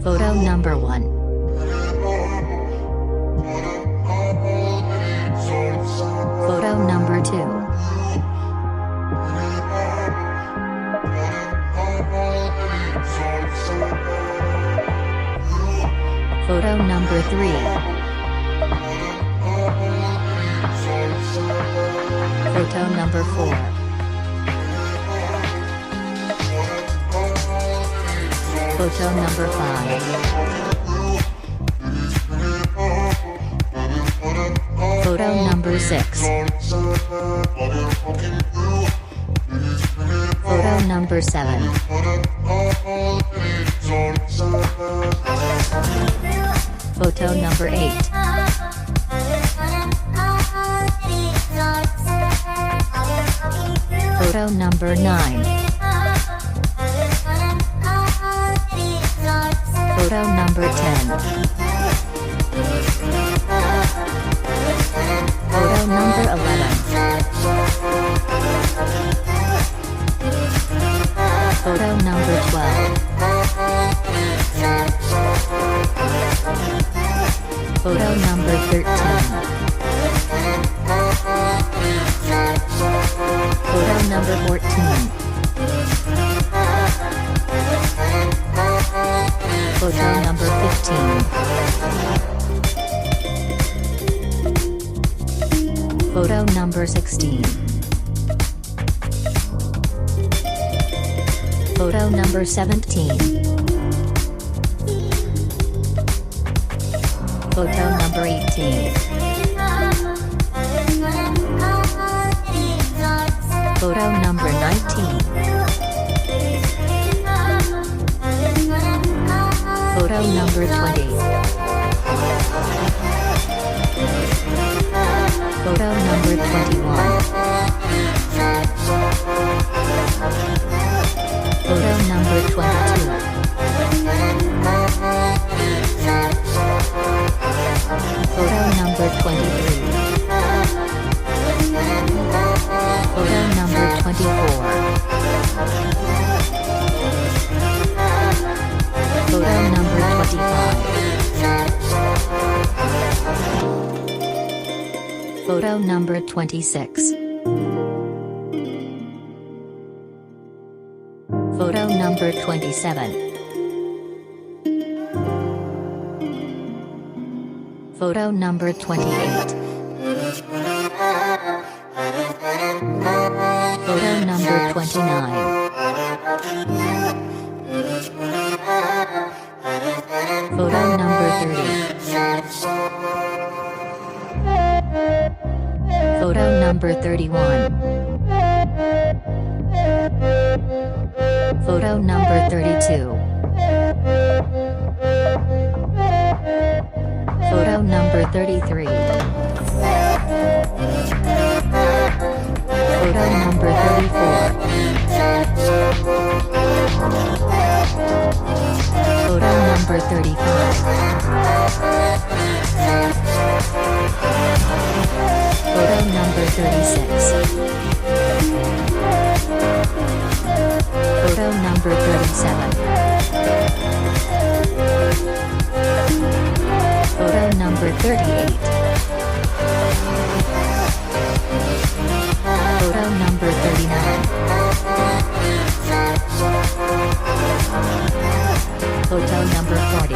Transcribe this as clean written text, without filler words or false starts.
Photo number 1. Photo number 2. Photo number 3. Photo number 4. Photo number 5. Photo number 6. Photo number 7. Photo number 8. Photo number 9. Photo number 10. Photo number 11. Photo number 12. Photo number 13. Photo number 14. Photo number 15. Photo number 16. Photo number 17. Photo number 18. Photo number 19. Photo number 20. Photo number 21. Photo number 22. Photo number 23. Photo number 24. Photo number 25. Photo number 26. Photo number 27. Photo number 28. Photo number 29. Photo number 30. Photo number 31. Photo number 32. Photo number 33. Photo number 34. Photo number 35. Photo number 36. Photo number 37. Photo number 38. Photo number 39. Photo number 40.